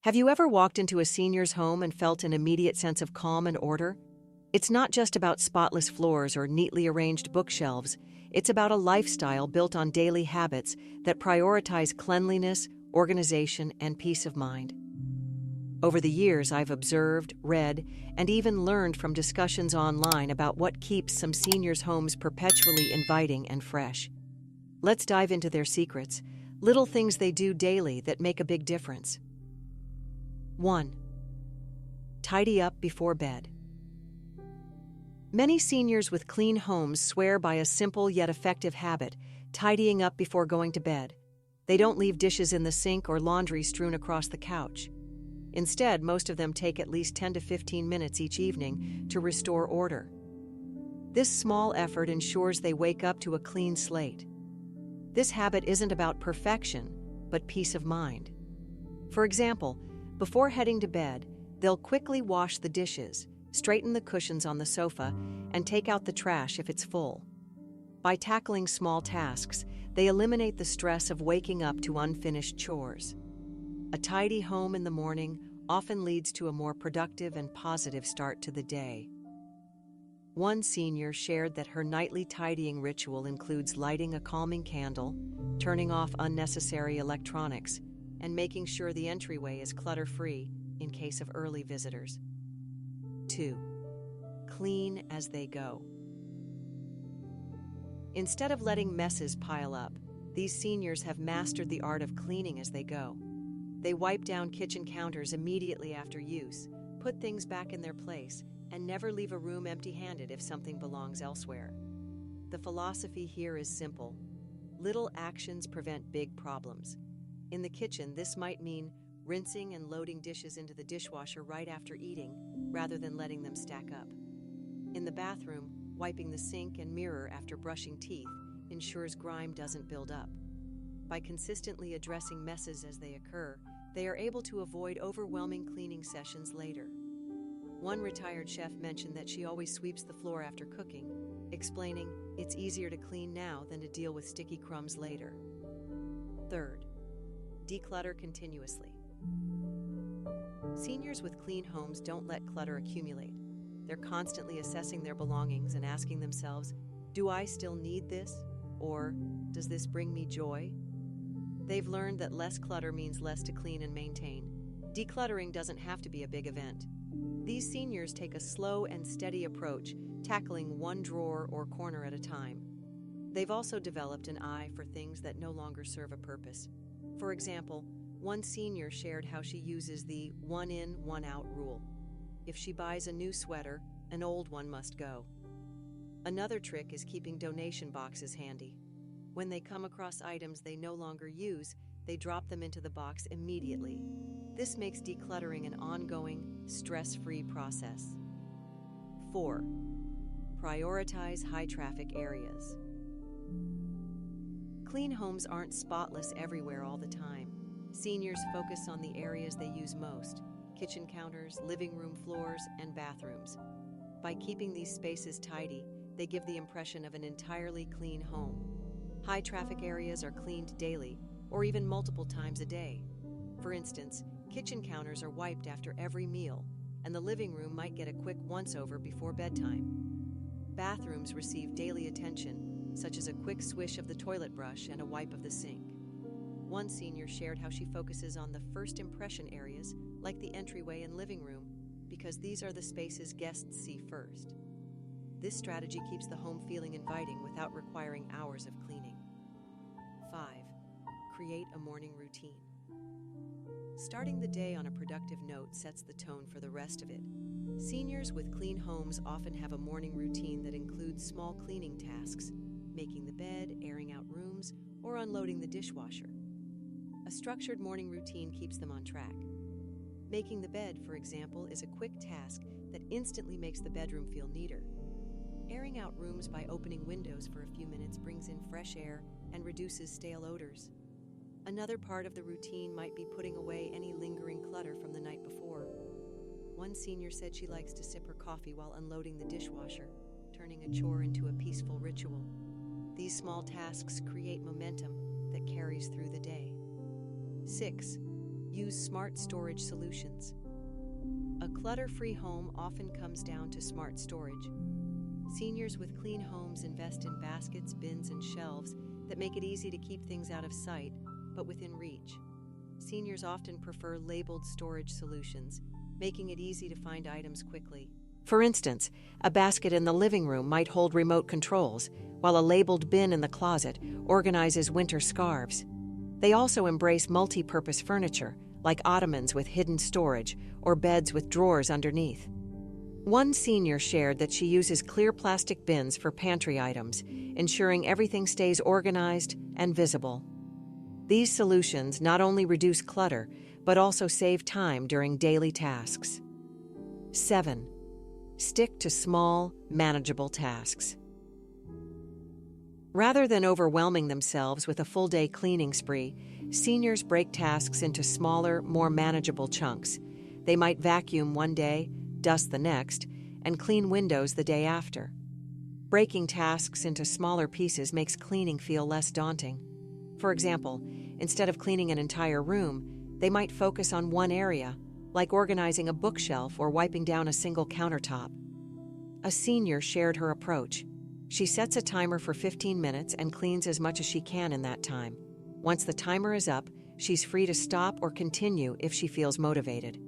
Have you ever walked into a senior's home and felt an immediate sense of calm and order? It's not just about spotless floors or neatly arranged bookshelves. It's about a lifestyle built on daily habits that prioritize cleanliness, organization, and peace of mind. Over the years, I've observed, read, and even learned from discussions online about what keeps some seniors' homes perpetually inviting and fresh. Let's dive into their secrets, little things they do daily that make a big difference. 1. Tidy up before bed. Many seniors with clean homes swear by a simple yet effective habit, tidying up before going to bed. They don't leave dishes in the sink or laundry strewn across the couch. Instead, most of them take at least 10 to 15 minutes each evening to restore order. This small effort ensures they wake up to a clean slate. This habit isn't about perfection, but peace of mind. For example, before heading to bed, they'll quickly wash the dishes, straighten the cushions on the sofa, and take out the trash if it's full. By tackling small tasks, they eliminate the stress of waking up to unfinished chores. A tidy home in the morning often leads to a more productive and positive start to the day. One senior shared that her nightly tidying ritual includes lighting a calming candle, turning off unnecessary electronics, and making sure the entryway is clutter-free in case of early visitors. 2. Clean as they go. Instead of letting messes pile up, these seniors have mastered the art of cleaning as they go. They wipe down kitchen counters immediately after use, put things back in their place, and never leave a room empty-handed if something belongs elsewhere. The philosophy here is simple. Little actions prevent big problems. In the kitchen, this might mean rinsing and loading dishes into the dishwasher right after eating, rather than letting them stack up. In the bathroom, wiping the sink and mirror after brushing teeth ensures grime doesn't build up. By consistently addressing messes as they occur, they are able to avoid overwhelming cleaning sessions later. One retired chef mentioned that she always sweeps the floor after cooking, explaining, "It's easier to clean now than to deal with sticky crumbs later." 3rd, declutter continuously. Seniors with clean homes don't let clutter accumulate. They're constantly assessing their belongings and asking themselves, "Do I still need this?" Or, "Does this bring me joy?" They've learned that less clutter means less to clean and maintain. Decluttering doesn't have to be a big event. These seniors take a slow and steady approach, tackling one drawer or corner at a time. They've also developed an eye for things that no longer serve a purpose. For example, one senior shared how she uses the one in, one out rule. If she buys a new sweater, an old one must go. Another trick is keeping donation boxes handy. When they come across items they no longer use, they drop them into the box immediately. This makes decluttering an ongoing, stress-free process. 4. Prioritize high-traffic areas. Clean homes aren't spotless everywhere all the time. Seniors focus on the areas they use most: kitchen counters, living room floors, and bathrooms. By keeping these spaces tidy, they give the impression of an entirely clean home. High-traffic areas are cleaned daily, or even multiple times a day. For instance, kitchen counters are wiped after every meal, and the living room might get a quick once-over before bedtime. Bathrooms receive daily attention, such as a quick swish of the toilet brush and a wipe of the sink. One senior shared how she focuses on the first impression areas, like the entryway and living room, because these are the spaces guests see first. This strategy keeps the home feeling inviting without requiring hours of cleaning. 5. Create a morning routine. Starting the day on a productive note sets the tone for the rest of it. Seniors with clean homes often have a morning routine that includes small cleaning tasks, making the bed, airing out rooms, or unloading the dishwasher. A structured morning routine keeps them on track. Making the bed, for example, is a quick task that instantly makes the bedroom feel neater. Airing out rooms by opening windows for a few minutes brings in fresh air and reduces stale odors. Another part of the routine might be putting away any lingering clutter from the night before. One senior said she likes to sip her coffee while unloading the dishwasher, turning a chore into a peaceful ritual. These small tasks create momentum that carries through the day. 6. Use smart storage solutions. A clutter-free home often comes down to smart storage. Seniors with clean homes invest in baskets, bins, and shelves that make it easy to keep things out of sight, but within reach. Seniors often prefer labeled storage solutions, making it easy to find items quickly. For instance, a basket in the living room might hold remote controls, while a labeled bin in the closet organizes winter scarves. They also embrace multi-purpose furniture, like ottomans with hidden storage or beds with drawers underneath. One senior shared that she uses clear plastic bins for pantry items, ensuring everything stays organized and visible. These solutions not only reduce clutter, but also save time during daily tasks. 7. Stick to small, manageable tasks. Rather than overwhelming themselves with a full-day cleaning spree, seniors break tasks into smaller, more manageable chunks. They might vacuum one day, dust the next, and clean windows the day after. Breaking tasks into smaller pieces makes cleaning feel less daunting. For example, instead of cleaning an entire room, they might focus on one area, like organizing a bookshelf or wiping down a single countertop. A senior shared her approach. She sets a timer for 15 minutes and cleans as much as she can in that time. Once the timer is up, she's free to stop or continue if she feels motivated.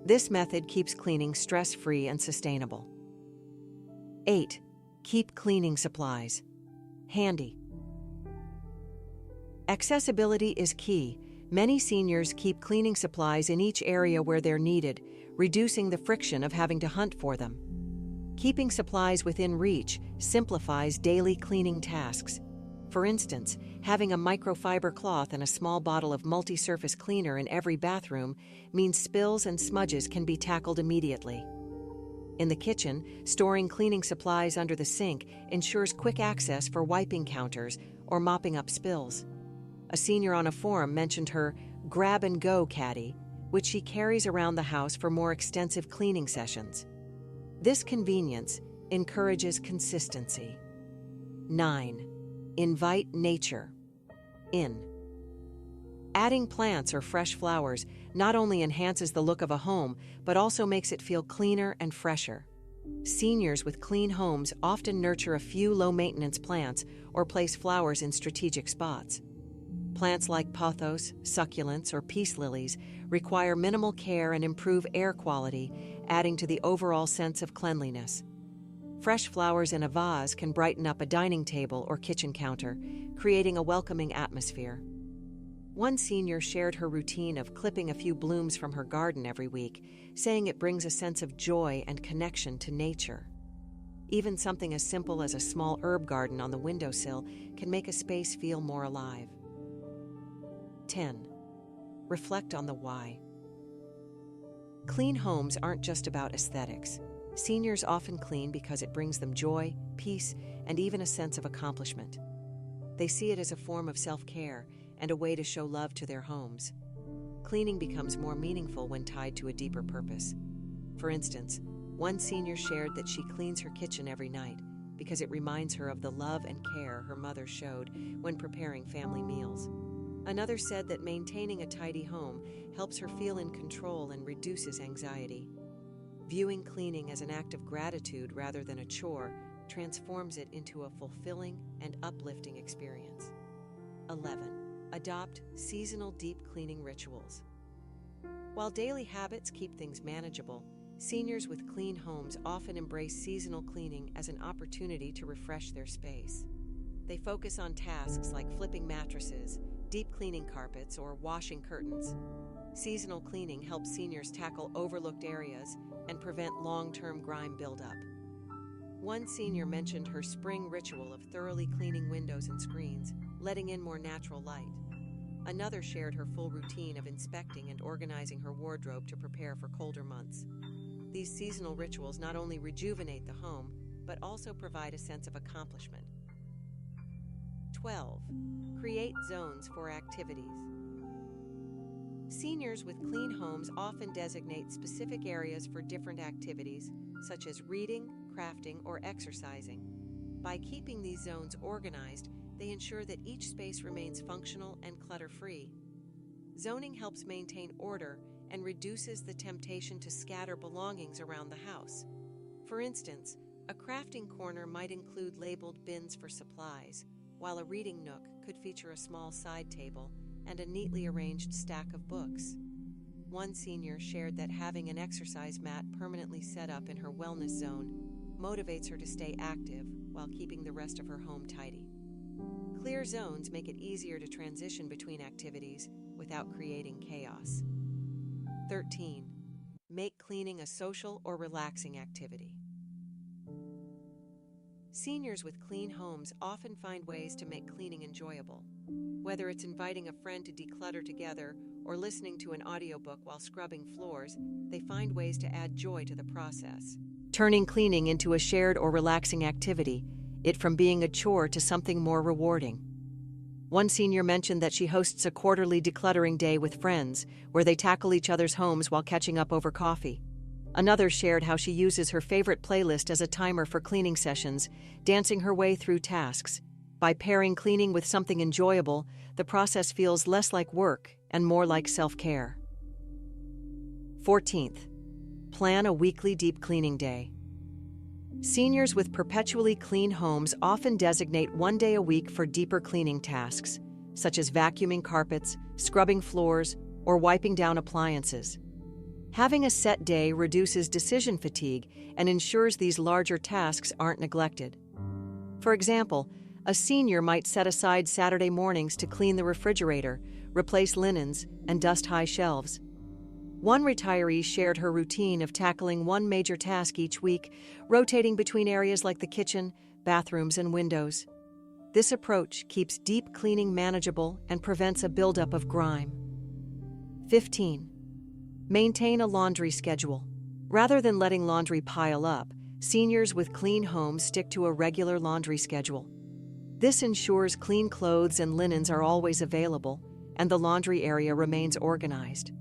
This method keeps cleaning stress-free and sustainable. 8. Keep cleaning supplies handy. Accessibility is key. Many seniors keep cleaning supplies in each area where they're needed, reducing the friction of having to hunt for them. Keeping supplies within reach simplifies daily cleaning tasks. For instance, having a microfiber cloth and a small bottle of multi-surface cleaner in every bathroom means spills and smudges can be tackled immediately. In the kitchen, storing cleaning supplies under the sink ensures quick access for wiping counters or mopping up spills. A senior on a forum mentioned her grab-and-go caddy, which she carries around the house for more extensive cleaning sessions. This convenience encourages consistency. 9. Invite nature in. Adding plants or fresh flowers not only enhances the look of a home, but also makes it feel cleaner and fresher. Seniors with clean homes often nurture a few low-maintenance plants or place flowers in strategic spots. Plants like pothos, succulents, or peace lilies require minimal care and improve air quality, adding to the overall sense of cleanliness. Fresh flowers in a vase can brighten up a dining table or kitchen counter, creating a welcoming atmosphere. One senior shared her routine of clipping a few blooms from her garden every week, saying it brings a sense of joy and connection to nature. Even something as simple as a small herb garden on the windowsill can make a space feel more alive. 10. Reflect on the why. Clean homes aren't just about aesthetics. Seniors often clean because it brings them joy, peace, and even a sense of accomplishment. They see it as a form of self-care and a way to show love to their homes. Cleaning becomes more meaningful when tied to a deeper purpose. For instance, one senior shared that she cleans her kitchen every night because it reminds her of the love and care her mother showed when preparing family meals. Another said that maintaining a tidy home helps her feel in control and reduces anxiety. Viewing cleaning as an act of gratitude rather than a chore transforms it into a fulfilling and uplifting experience. 11. Adopt seasonal deep cleaning rituals. While daily habits keep things manageable, seniors with clean homes often embrace seasonal cleaning as an opportunity to refresh their space. They focus on tasks like flipping mattresses, deep cleaning carpets, or washing curtains. Seasonal cleaning helps seniors tackle overlooked areas and prevent long-term grime buildup. One senior mentioned her spring ritual of thoroughly cleaning windows and screens, letting in more natural light. Another shared her full routine of inspecting and organizing her wardrobe to prepare for colder months. These seasonal rituals not only rejuvenate the home, but also provide a sense of accomplishment. 12. Create zones for activities. Seniors with clean homes often designate specific areas for different activities, such as reading, crafting, or exercising. By keeping these zones organized, they ensure that each space remains functional and clutter-free. Zoning helps maintain order and reduces the temptation to scatter belongings around the house. For instance, a crafting corner might include labeled bins for supplies, while a reading nook could feature a small side table and a neatly arranged stack of books. One senior shared that having an exercise mat permanently set up in her wellness zone motivates her to stay active while keeping the rest of her home tidy. Clear zones make it easier to transition between activities without creating chaos. 13. Make cleaning a social or relaxing activity. Seniors with clean homes often find ways to make cleaning enjoyable. Whether it's inviting a friend to declutter together or listening to an audiobook while scrubbing floors, they find ways to add joy to the process, turning cleaning into a shared or relaxing activity, it from being a chore to something more rewarding. One senior mentioned that she hosts a quarterly decluttering day with friends, where they tackle each other's homes while catching up over coffee. Another shared how she uses her favorite playlist as a timer for cleaning sessions, dancing her way through tasks. By pairing cleaning with something enjoyable, the process feels less like work and more like self-care. 14th, plan a weekly deep cleaning day. Seniors with perpetually clean homes often designate one day a week for deeper cleaning tasks, such as vacuuming carpets, scrubbing floors, or wiping down appliances. Having a set day reduces decision fatigue and ensures these larger tasks aren't neglected. For example, a senior might set aside Saturday mornings to clean the refrigerator, replace linens, and dust high shelves. One retiree shared her routine of tackling one major task each week, rotating between areas like the kitchen, bathrooms, and windows. This approach keeps deep cleaning manageable and prevents a buildup of grime. 15. Maintain a laundry schedule. Rather than letting laundry pile up, seniors with clean homes stick to a regular laundry schedule. This ensures clean clothes and linens are always available, and the laundry area remains organized.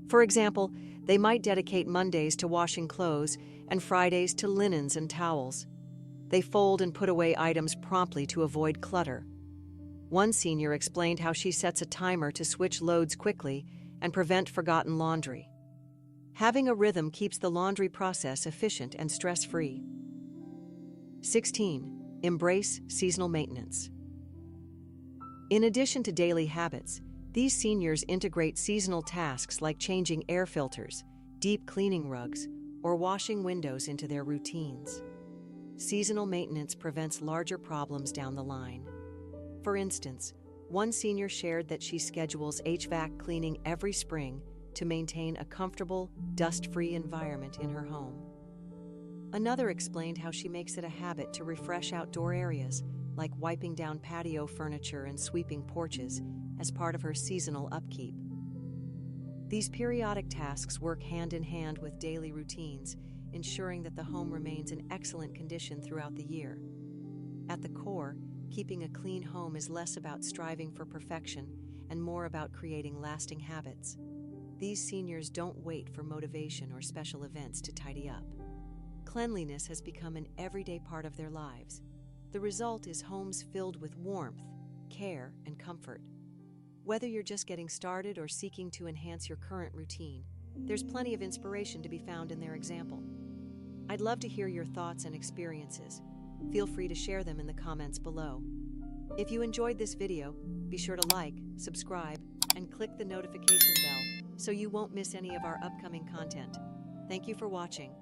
For example, they might dedicate Mondays to washing clothes and Fridays to linens and towels. They fold and put away items promptly to avoid clutter. One senior explained how she sets a timer to switch loads quickly and prevent forgotten laundry. Having a rhythm keeps the laundry process efficient and stress-free. 16. Embrace seasonal maintenance. In addition to daily habits, these seniors integrate seasonal tasks like changing air filters, deep cleaning rugs, or washing windows into their routines. Seasonal maintenance prevents larger problems down the line. For instance, one senior shared that she schedules HVAC cleaning every spring to maintain a comfortable, dust-free environment in her home. Another explained how she makes it a habit to refresh outdoor areas, like wiping down patio furniture and sweeping porches, as part of her seasonal upkeep. These periodic tasks work hand in hand with daily routines, ensuring that the home remains in excellent condition throughout the year. At the core, keeping a clean home is less about striving for perfection and more about creating lasting habits. These seniors don't wait for motivation or special events to tidy up. Cleanliness has become an everyday part of their lives. The result is homes filled with warmth, care, and comfort. Whether you're just getting started or seeking to enhance your current routine, there's plenty of inspiration to be found in their example. I'd love to hear your thoughts and experiences. Feel free to share them in the comments below. If you enjoyed this video, be sure to like, subscribe, and click the notification bell so you won't miss any of our upcoming content. Thank you for watching.